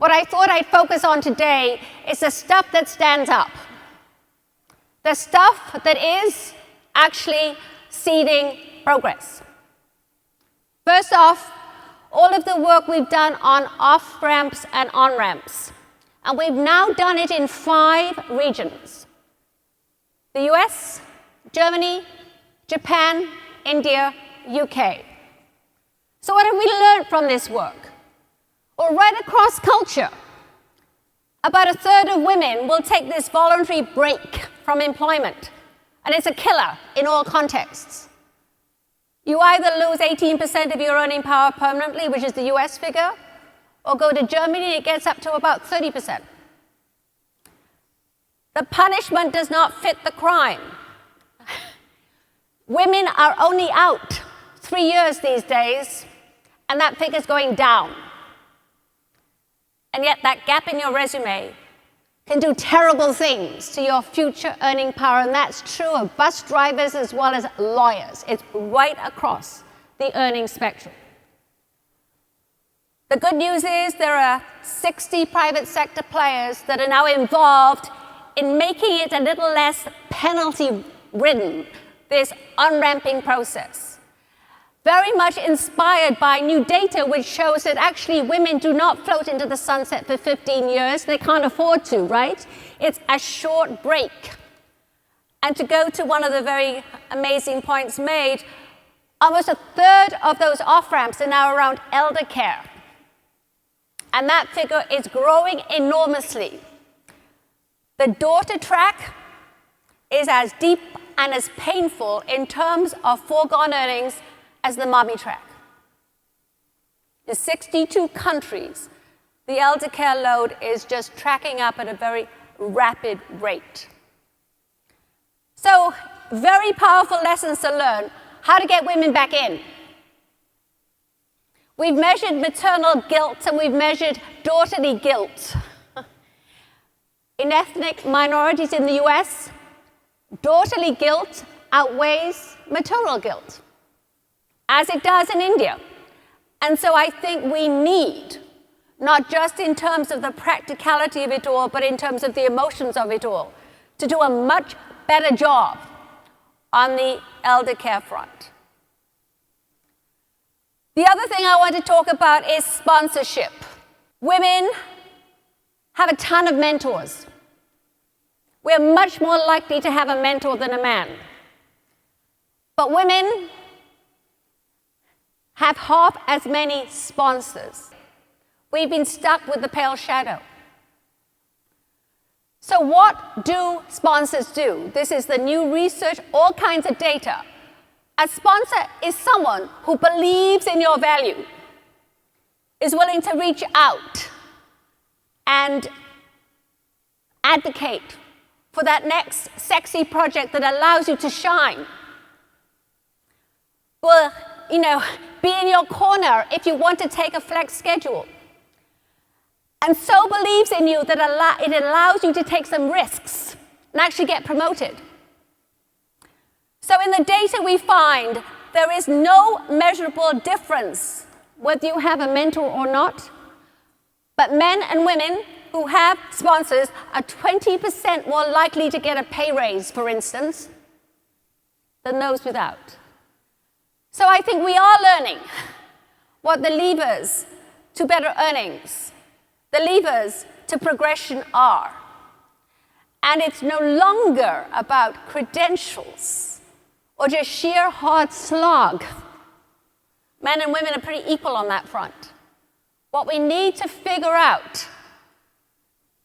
what I thought I'd focus on today is the stuff that stands up. The stuff that is actually seeding progress. First off, all of the work we've done on off-ramps and on-ramps. And we've now done it in 5 regions: the US, Germany, Japan, India, UK. So what have we learned from this work? Well, right across culture, about a third of women will take this voluntary break from employment, and it's a killer in all contexts. You either lose 18% of your earning power permanently, which is the US figure, or go to Germany, it gets up to about 30%. The punishment does not fit the crime. Women are only out 3 years these days, and that figure's going down. And yet that gap in your resume can do terrible things to your future earning power, and that's true of bus drivers as well as lawyers. It's right across the earning spectrum. The good news is there are 60 private sector players that are now involved in making it a little less penalty-ridden, this on-ramping process. Very much inspired by new data which shows that actually women do not float into the sunset for 15 years. They can't afford to, right? It's a short break. And to go to one of the very amazing points made, almost a third of those off-ramps are now around elder care. And that figure is growing enormously. The daughter track is as deep and as painful in terms of foregone earnings as the mommy track. In 62 countries, the elder care load is just tracking up at a very rapid rate. So, very powerful lessons to learn, how to get women back in. We've measured maternal guilt and we've measured daughterly guilt. In ethnic minorities in the US, daughterly guilt outweighs maternal guilt, as it does in India. And so I think we need, not just in terms of the practicality of it all, but in terms of the emotions of it all, to do a much better job on the elder care front. The other thing I want to talk about is sponsorship. Women have a ton of mentors. We're much more likely to have a mentor than a man. But women have half as many sponsors. We've been stuck with the pale shadow. So what do sponsors do? This is the new research, all kinds of data. A sponsor is someone who believes in your value, is willing to reach out and advocate for that next sexy project that allows you to shine. Will, be in your corner if you want to take a flex schedule. And so believes in you that it allows you to take some risks and actually get promoted. So in the data we find, there is no measurable difference whether you have a mentor or not. But men and women who have sponsors are 20% more likely to get a pay raise, for instance, than those without. So I think we are learning what the levers to better earnings, the levers to progression are. And it's no longer about credentials or just sheer hard slog. Men and women are pretty equal on that front. What we need to figure out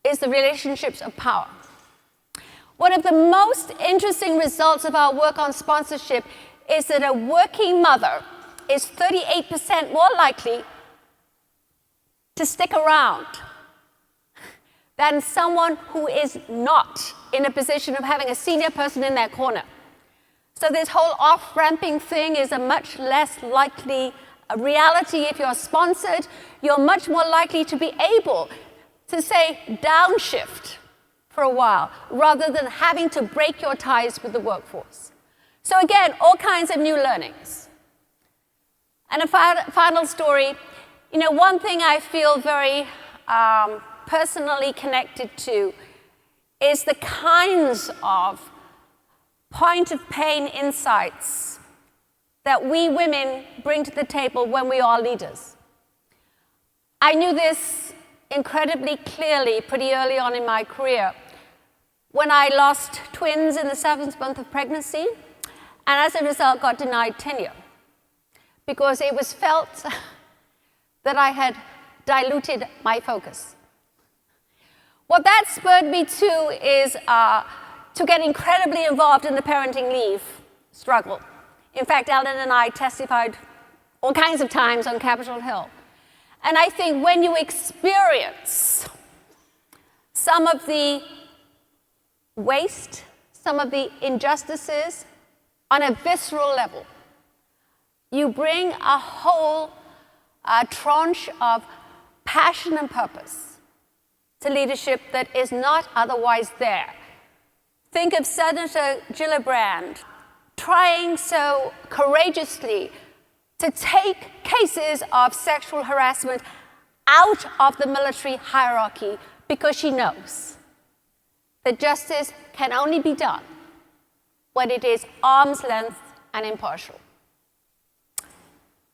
is the relationships of power. One of the most interesting results of our work on sponsorship is that a working mother is 38% more likely to stick around than someone who is not in a position of having a senior person in their corner. So this whole off-ramping thing is a much less likely reality. If you're sponsored, you're much more likely to be able to, say, downshift for a while, rather than having to break your ties with the workforce. So again, all kinds of new learnings. And a final story. One thing I feel very personally connected to is the kinds of point of pain insights that we women bring to the table when we are leaders. I knew this incredibly clearly pretty early on in my career when I lost twins in the 7th month of pregnancy, and as a result got denied tenure because it was felt that I had diluted my focus. What that spurred me to is to get incredibly involved in the parenting leave struggle. In fact, Ellen and I testified all kinds of times on Capitol Hill. And I think when you experience some of the waste, some of the injustices on a visceral level, you bring a whole tranche of passion and purpose to leadership that is not otherwise there. Think of Senator Gillibrand trying so courageously to take cases of sexual harassment out of the military hierarchy because she knows that justice can only be done when it is arm's length and impartial.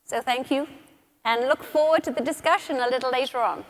So thank you, and look forward to the discussion a little later on.